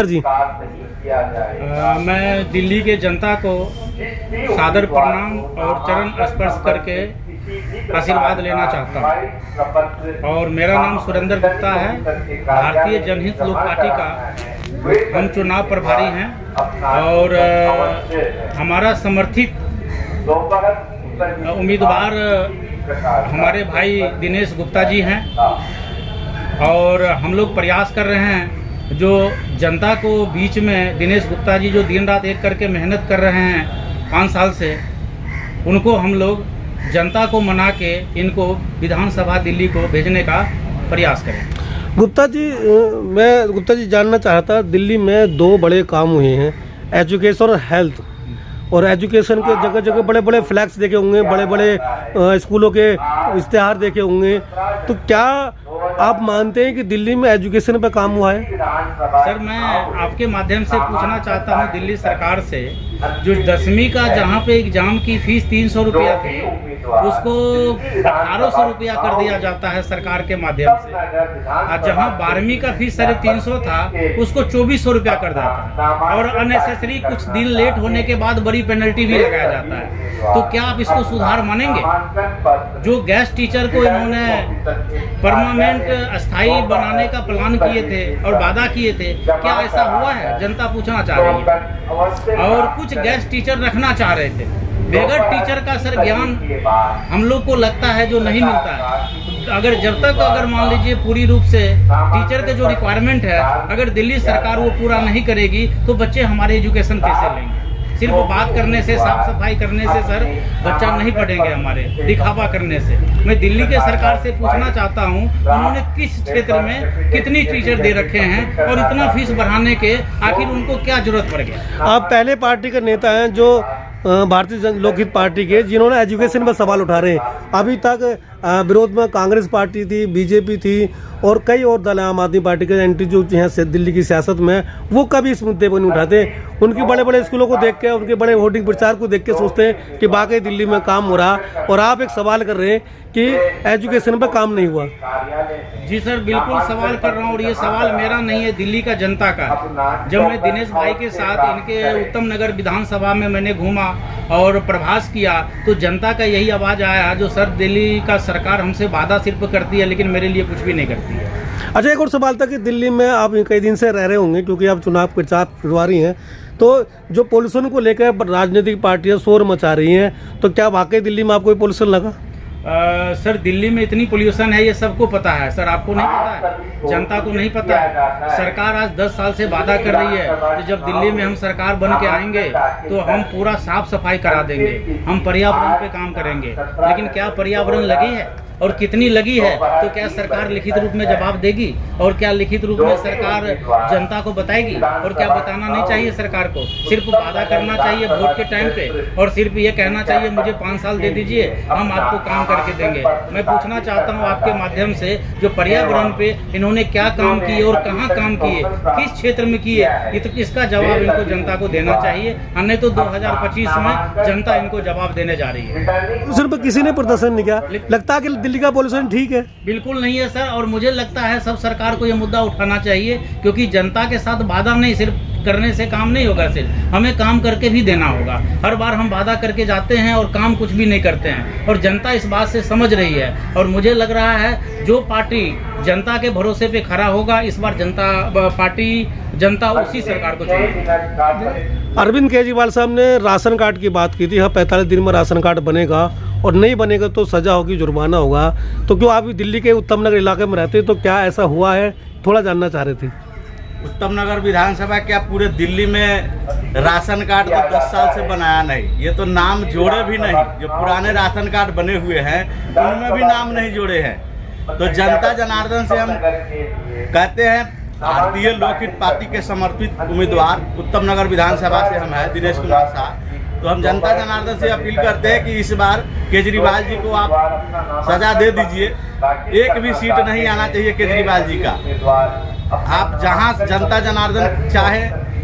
Sir जी। मैं दिल्ली के जनता को सादर प्रणाम और चरण स्पर्श करके आशीर्वाद लेना चाहता हूँ। और मेरा नाम सुरेंद्र गुप्ता है, भारतीय जनहित लोक पार्टी का हम चुनाव प्रभारी हैं और हमारा समर्थित उम्मीदवार हमारे भाई दिनेश गुप्ता जी हैं और हम लोग प्रयास कर रहे हैं जो जनता को बीच में दिनेश गुप्ता जी जो दिन रात एक करके मेहनत कर रहे हैं 5 साल से, उनको हम लोग जनता को मना के इनको विधानसभा दिल्ली को भेजने का प्रयास करें। मैं गुप्ता जी जानना चाहता, दिल्ली में 2 बड़े काम हुए हैं, एजुकेशन और हेल्थ। और एजुकेशन के जगह जगह बड़े बड़े फ्लैक्स देखे होंगे, बड़े बड़े स्कूलों के इश्तेहार देखे होंगे, तो क्या आप मानते हैं कि दिल्ली में एजुकेशन पे काम हुआ है? सर, मैं आपके माध्यम से पूछना चाहता हूं दिल्ली सरकार से, जो 10वीं का जहां पे एग्जाम की फीस 300 रुपया थी, उसको 1800 रुपया कर दिया जाता है सरकार के माध्यम से, और जहां 12वीं का फीस 350 था उसको 2400 रुपया कर देता है, और अननेसेसरी कुछ दिन लेट होने के बाद बड़ी पेनल्टी भी लगाया जाता है। तो क्या आप इसको सुधार मानेंगे? जो गेस्ट टीचर को इन्होंने परमानेंट अस्थायी बनाने का प्लान किए थे और वादा किए थे, क्या ऐसा हुआ है? जनता पूछना चाह रही है। और कुछ गेस्ट टीचर रखना चाह रहे थे, बगैर टीचर का सर ज्ञान हम लोग को लगता है जो नहीं मिलता है। अगर जब तक मान लीजिए पूरी रूप से टीचर के जो रिक्वायरमेंट है अगर दिल्ली सरकार वो पूरा नहीं करेगी तो बच्चे हमारे एजुकेशन कैसे लेंगे? सिर्फ बात करने से, साफ सफाई करने से सर बच्चा नहीं पढ़ेंगे हमारे, दिखावा करने से। मैं दिल्ली के सरकार से पूछना चाहता हूं, उन्होंने किस क्षेत्र में कितनी टीचर दे रखे हैं और इतना फीस बढ़ाने के आखिर उनको क्या जरूरत पड़ गया? आप पहले पार्टी के नेता हैं जो भारतीय लोकहित पार्टी के, जिन्होंने एजुकेशन पर सवाल उठा रहे हैं। अभी तक विरोध में कांग्रेस पार्टी थी, बीजेपी थी और कई और दल, आम आदमी पार्टी के एंटी जो हैं दिल्ली की सियासत में, वो कभी इस मुद्दे पर नहीं उठाते। उनके बड़े बड़े स्कूलों को देख के, उनके बड़े वोटिंग प्रचार को देख के सोचते हैं कि वाकई दिल्ली में काम हो रहा, और आप एक सवाल कर रहे हैं कि एजुकेशन पर काम नहीं हुआ। जी सर, बिल्कुल सवाल कर रहा हूँ, और ये सवाल मेरा नहीं है, दिल्ली का जनता का। जब मैं दिनेश भाई के साथ इनके उत्तम नगर विधानसभा में मैंने घूमा और प्रवास किया तो जनता का यही आवाज़ आया जो सर दिल्ली का सरकार हमसे वादा सिर्फ करती है लेकिन मेरे लिए कुछ भी नहीं करती है। अच्छा, एक और सवाल था कि दिल्ली में आप कई दिन से रह रहे होंगे क्योंकि आप चुनाव प्रचार प्रभारी हैं, तो जो पोल्यूशन को लेकर राजनीतिक पार्टियां शोर मचा रही हैं, तो क्या वाकई दिल्ली में आपको कोई पोल्यूशन लगा? सर, दिल्ली में इतनी पोल्यूशन है ये सबको पता है सर, आपको नहीं पता है? जनता को नहीं पता है? सरकार आज 10 साल से वादा कर रही है कि जब दिल्ली में हम सरकार बन के आएंगे तो हम पूरा साफ सफाई करा देंगे, हम पर्यावरण पे काम करेंगे। लेकिन क्या पर्यावरण लगी है और कितनी लगी है? तो क्या सरकार लिखित रूप में जवाब देगी? और क्या लिखित रूप में सरकार जनता को बताएगी? और क्या बताना नहीं चाहिए सरकार को? सिर्फ वादा करना चाहिए वोट के टाइम पे और सिर्फ ये कहना चाहिए मुझे 5 साल दे दीजिए, हम आपको काम करके देंगे। मैं पूछना चाहता हूँ आपके माध्यम से, जो पर्यावरण पे इन्होंने क्या काम किए और कहाँ काम किए, किस क्षेत्र में किए, ये तो इसका जवाब इनको जनता को देना चाहिए। नहीं तो 2025 में जनता इनको जवाब देने जा रही है। सिर्फ किसी ने प्रदर्शन नहीं किया, लगता है कि दिल्ली का पोल्यूशन ठीक है? बिल्कुल नहीं है सर, और मुझे लगता है सब सरकार को ये मुद्दा उठाना चाहिए, क्योंकि जनता के साथ वादा नहीं, सिर्फ करने से काम नहीं होगा, सिर्फ हमें काम करके भी देना होगा। हर बार हम वादा करके जाते हैं और काम कुछ भी नहीं करते हैं, और जनता इस बात से समझ रही है। और मुझे लग रहा है जो पार्टी जनता के भरोसे पे खड़ा होगा, इस बार जनता उसी सरकार को चुनेगी। अरविंद केजरीवाल साहब ने राशन कार्ड की बात की थी, हाँ 45 दिन में राशन कार्ड बनेगा और नहीं बनेगा तो सजा होगी, जुर्माना होगा। तो क्यों आप दिल्ली के उत्तम नगर इलाके में रहते, तो क्या ऐसा हुआ है, थोड़ा जानना चाह रहे थे। उत्तम नगर विधानसभा क्या पूरे दिल्ली में राशन कार्ड तो 10 साल से बनाया नहीं, ये तो नाम जोड़े भी नहीं। जो पुराने राशन कार्ड बने हुए हैं उनमें भी नाम नहीं जोड़े हैं। तो जनता जनार्दन से हम कहते हैं, भारतीय लोकहित पार्टी के समर्पित उम्मीदवार उत्तम नगर विधानसभा से हम हैं दिनेश कुमार शाह, तो हम जनता जनार्दन से अपील करते हैं कि इस बार केजरीवाल जी को आप सजा दे दीजिए। एक भी सीट नहीं आना चाहिए केजरीवाल जी का। आप जहां जनता जनार्दन चाहे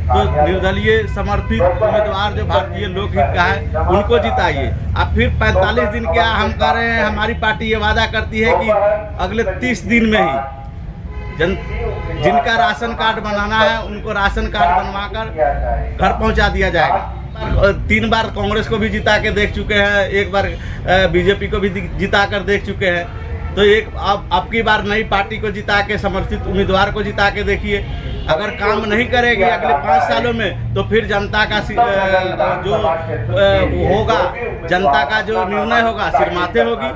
तो निर्दलीय समर्थित उम्मीदवार जो भारतीय लोकहित का है उनको जिताइए। अब फिर 45 दिन क्या हम कह रहे हैं, हमारी पार्टी ये वादा करती है कि अगले 30 दिन में ही जिनका राशन कार्ड बनाना है उनको राशन कार्ड बनवाकर घर पहुंचा दिया जाएगा। 3 बार कांग्रेस को भी जिता के देख चुके हैं, 1 बार बीजेपी को भी जिता कर देख चुके हैं, तो अब की बार नई पार्टी को जिता के, समर्थित उम्मीदवार को जिता के देखिए। अगर काम नहीं करेगी अगले 5 सालों में तो फिर जनता का जो होगा, जनता का जो निर्णय होगा सिर माथे होगी।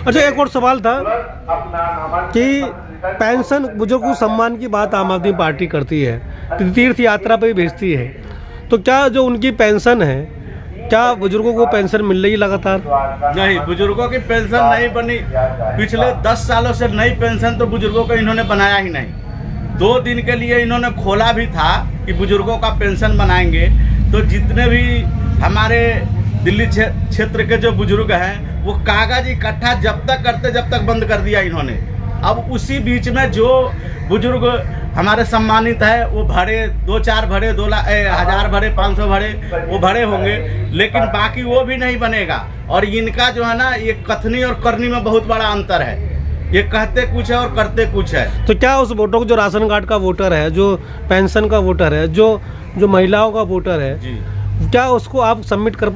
अच्छा, एक और सवाल था कि पेंशन बुजुर्गों को सम्मान की बात आम आदमी पार्टी करती है, तीर्थ यात्रा पे भी भेजती है, तो क्या जो उनकी पेंशन है, क्या बुजुर्गों को पेंशन मिल रही है लगातार? नहीं, बुजुर्गों की पेंशन नहीं बनी। पिछले 10 सालों से नई पेंशन तो बुजुर्गों को इन्होंने बनाया ही नहीं। 2 दिन के लिए इन्होंने खोला भी था कि बुजुर्गों का पेंशन बनाएंगे, तो जितने भी हमारे दिल्ली क्षेत्र के जो बुजुर्ग हैं वो कागज इकट्ठा जब तक बंद कर दिया इन्होंने। अब उसी बीच में जो बुजुर्ग हमारे सम्मानित है वो भरे 2-4 भरे 2,000 भरे 500 भरे वो भरे होंगे, लेकिन बाकी वो भी नहीं बनेगा। और इनका जो है ना, ये कथनी और करनी में बहुत बड़ा अंतर है। ये कहते कुछ है और करते कुछ है। तो क्या उस वोटर को, जो राशन कार्ड का वोटर है, जो पेंशन का वोटर है, जो महिलाओं का वोटर है जी, क्या उसको आप सबमिट कर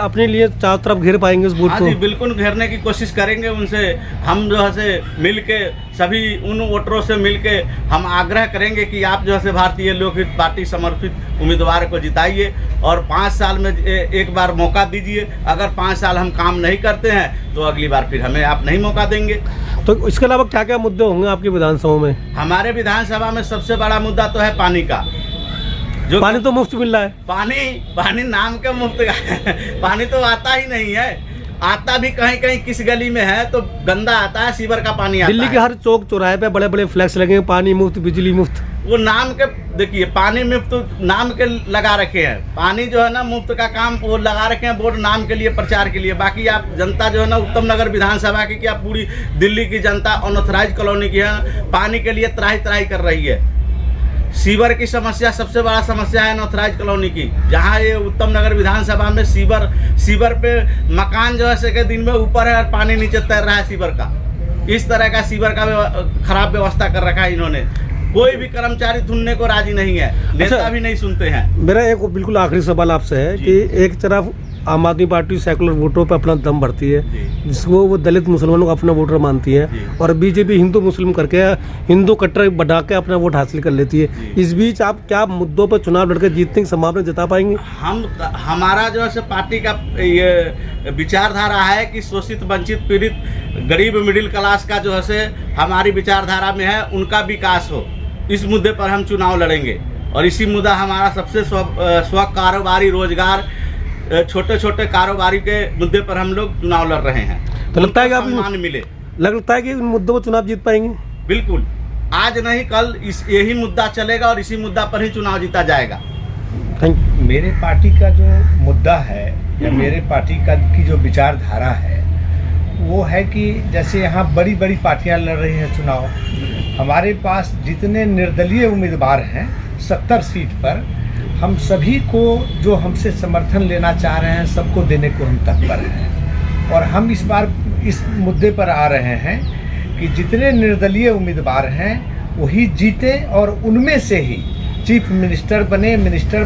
अपने लिए चारों तरफ घेर पाएंगे उस वोट हाँ को? जी, बिल्कुल घेरने की कोशिश करेंगे। उनसे हम जो है से मिल के, सभी उन वोटरों से मिल के हम आग्रह करेंगे कि आप जो है से भारतीय लोकहित पार्टी समर्पित उम्मीदवार को जिताइए और 5 साल में एक बार मौका दीजिए। अगर 5 साल हम काम नहीं करते हैं तो अगली बार फिर हमें आप नहीं मौका देंगे। तो इसके अलावा क्या क्या मुद्दे होंगे आपकी विधानसभा में? हमारे विधानसभा में सबसे बड़ा मुद्दा तो है पानी का। जो पानी तो मुफ्त मिल रहा है। पानी नाम के मुफ्त का पानी तो आता ही नहीं है। आता भी कहीं कहीं किस गली में है तो गंदा आता है, सीवर का पानी आता है। दिल्ली के हर चौक चौराहे पे बड़े बड़े फ्लैक्स लगे हैं, पानी मुफ्त, बिजली मुफ्त। वो नाम के, देखिए, पानी मुफ्त नाम के लगा रखे हैं। पानी जो है ना, मुफ्त का काम वो लगा रखे हैं बोर्ड नाम के लिए, प्रचार के लिए। बाकी आप जनता जो है ना, उत्तम नगर विधानसभा की क्या पूरी दिल्ली की जनता अनऑथराइज कॉलोनी की है, पानी के लिए त्राही त्राही कर रही है। सीवर की समस्या सबसे बड़ा समस्या है अनऑथराइज कॉलोनी की, जहाँ ये उत्तम नगर विधानसभा में सीवर पे मकान जो है से के दिन में ऊपर है और पानी नीचे तैर रहा है सीवर का। इस तरह का सीवर का खराब व्यवस्था कर रखा है इन्होंने। कोई भी कर्मचारी सुनने को राजी नहीं है, नेता भी नहीं सुनते हैं। मेरा एक बिल्कुल आखिरी सवाल आपसे है कि एक तरफ आम आदमी पार्टी सेकुलर वोटरों पर अपना दम भरती है, जिसको वो दलित मुसलमानों को अपना वोटर मानती है, और बीजेपी हिंदू मुस्लिम करके, हिंदू कट्टर बढ़ा के अपना वोट हासिल कर लेती है। इस बीच आप क्या मुद्दों पर चुनाव लड़कर जीतने की संभावना जता पाएंगे? हमारा जो है पार्टी का ये विचारधारा है कि शोषित, वंचित, पीड़ित, गरीब, मिडिल क्लास का जो है से हमारी विचारधारा में है, उनका विकास हो। इस मुद्दे पर हम चुनाव लड़ेंगे और इसी मुद्दा हमारा सबसे स्व कारोबारी, रोजगार, छोटे छोटे कारोबारी के मुद्दे पर हम लोग चुनाव लड़ रहे हैं। तो लगता है कि आप सम्मान मिले, लगता है कि इन मुद्दों पर चुनाव जीत पाएंगे? बिल्कुल, आज नहीं कल यही मुद्दा चलेगा और इसी मुद्दा पर ही चुनाव जीता जाएगा। Thank you. मेरे पार्टी का जो मुद्दा है या मेरे पार्टी की जो विचारधारा है वो है कि जैसे यहाँ बड़ी बड़ी पार्टियां लड़ रही हैं चुनाव, हमारे पास जितने निर्दलीय उम्मीदवार हैं 70 सीट पर, हम सभी को जो हमसे समर्थन लेना चाह रहे हैं सबको देने को हम तत्पर हैं। और हम इस बार इस मुद्दे पर आ रहे हैं कि जितने निर्दलीय उम्मीदवार हैं वही जीते और उनमें से ही चीफ मिनिस्टर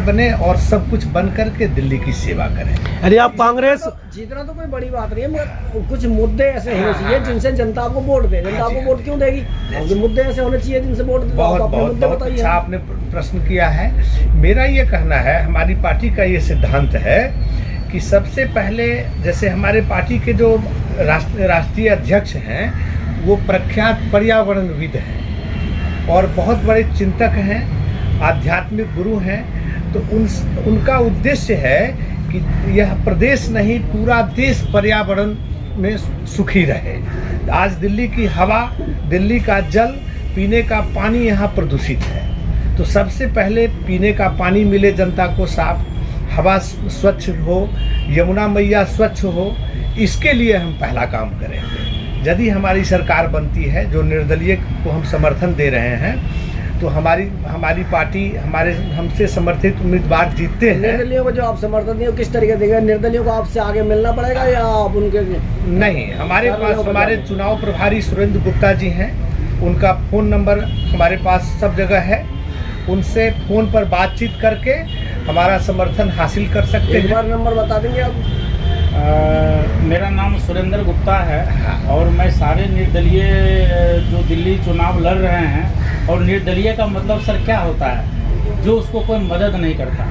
बने और सब कुछ बन करके दिल्ली की सेवा करें। अरे आप कांग्रेस जीतना तो कोई बड़ी बात नहीं है, मगर कुछ मुद्दे ऐसे होने चाहिए जिनसे जनता आपको वोट दे। जनता आपको वोट क्यों देगी? क्योंकि मुद्दे ऐसे होने चाहिए जिनसे वोट दे। बहुत अच्छा आपने प्रश्न किया है। मेरा ये कहना है, हमारी पार्टी का ये सिद्धांत है कि सबसे पहले, जैसे हमारे पार्टी के जो राष्ट्रीय अध्यक्ष हैं वो प्रख्यात पर्यावरणविद हैं और बहुत बड़े चिंतक हैं, आध्यात्मिक गुरु हैं। तो उनका उद्देश्य है कि यह प्रदेश नहीं पूरा देश पर्यावरण में सुखी रहे। आज दिल्ली की हवा, दिल्ली का जल, पीने का पानी यहाँ प्रदूषित है, तो सबसे पहले पीने का पानी मिले जनता को साफ, हवा स्वच्छ हो, यमुना मैया स्वच्छ हो, इसके लिए हम पहला काम करेंगे। यदि हमारी सरकार बनती है, जो निर्दलीय को हम समर्थन दे रहे हैं, तो हमारी पार्टी, हमसे समर्थित उम्मीदवार जीतते हैं। निर्दलीयों को जो आप समर्थन दिए किस तरीके देंगे? निर्दलीयों को आपसे आगे मिलना पड़ेगा या आप उनके? नहीं, हमारे पास हमारे चुनाव प्रभारी सुरेंद्र गुप्ता जी हैं उनका फ़ोन नंबर हमारे पास सब जगह है, उनसे फ़ोन पर बातचीत करके हमारा समर्थन हासिल कर सकते एक हैं। बार नंबर बता देंगे आप? मेरा नाम सुरेंद्र गुप्ता है और मैं सारे निर्दलीय जो दिल्ली चुनाव लड़ रहे हैं, और निर्दलीय का मतलब सर क्या होता है? जो उसको कोई मदद नहीं करता,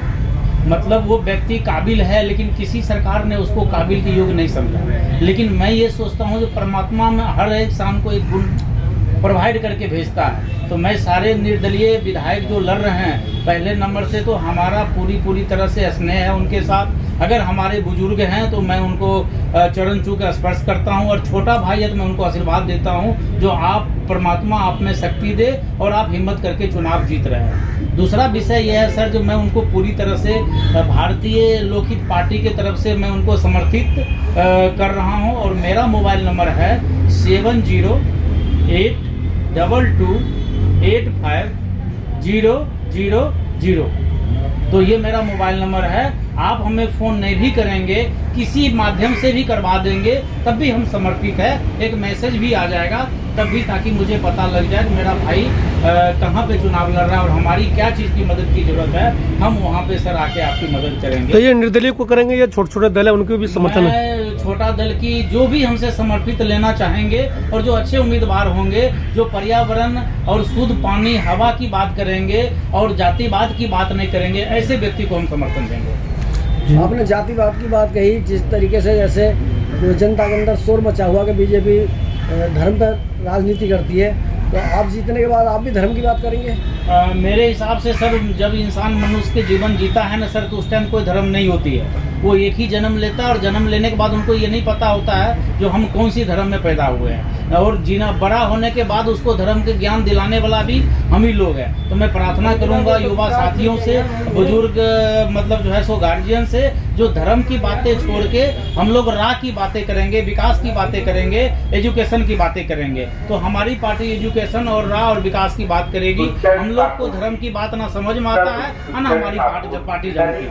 मतलब वो व्यक्ति काबिल है लेकिन किसी सरकार ने उसको काबिल के योग्य नहीं समझा। लेकिन मैं ये सोचता हूँ कि परमात्मा में हर एक इंसान को एक गुण प्रोवाइड करके भेजता है। तो मैं सारे निर्दलीय विधायक जो लड़ रहे हैं पहले नंबर से, तो हमारा पूरी तरह से स्नेह है उनके साथ। अगर हमारे बुजुर्ग हैं तो मैं उनको चरण छू के स्पर्श करता हूं, और छोटा भाई है तो मैं उनको आशीर्वाद देता हूं, जो आप परमात्मा आप में शक्ति दे और आप हिम्मत करके चुनाव जीत रहे हैं। दूसरा विषय यह है सर, जो मैं उनको पूरी तरह से भारतीय लोकहित पार्टी के तरफ से मैं उनको समर्थित कर रहा हूं, और मेरा मोबाइल नंबर है 7082850000। तो ये मेरा मोबाइल नंबर है। आप हमें फ़ोन नहीं भी करेंगे, किसी माध्यम से भी करवा देंगे, तब भी हम समर्पित है। एक मैसेज भी आ जाएगा तब भी, ताकि मुझे पता लग जाए कि मेरा भाई कहाँ पे चुनाव लड़ रहा है और हमारी क्या चीज़ की मदद की जरूरत है। हम वहाँ पे सर आके आपकी मदद करेंगे। तो ये निर्दलीय को करेंगे या छोटे छोटे दल है उनके भी समर्थन है? मैं छोटा दल की जो भी हमसे समर्पित लेना चाहेंगे, और जो अच्छे उम्मीदवार होंगे, जो पर्यावरण और शुद्ध पानी हवा की बात करेंगे और जातिवाद की बात नहीं करेंगे, ऐसे व्यक्ति को हम समर्थन देंगे। आपने जातिवाद की बात कही, जिस तरीके से जैसे जनता के अंदर शोर मचा हुआ कि बीजेपी धर्म पर राजनीति करती है, तो आप जीतने के बाद आप भी धर्म की बात करेंगे? मेरे हिसाब से सर, जब इंसान मनुष्य के जीवन जीता है ना सर, तो उस टाइम कोई धर्म नहीं होती है। वो एक ही जन्म लेता है, और जन्म लेने के बाद उनको ये नहीं पता होता है जो हम कौन सी धर्म में पैदा हुए हैं, और जीना बड़ा होने के बाद उसको धर्म के ज्ञान दिलाने वाला भी हम ही लोग हैं। तो मैं प्रार्थना करूंगा युवा साथियों से, बुजुर्ग मतलब जो है सो गार्जियन से, जो धर्म की बातें छोड़ के हम लोग राह की बातें करेंगे, विकास की बातें करेंगे, एजुकेशन की बातें करेंगे। तो हमारी पार्टी एजुकेशन और राह और विकास की बात करेगी। हम लोग को धर्म की बात ना समझ में आता है, ना हमारी पार्टी जानती है।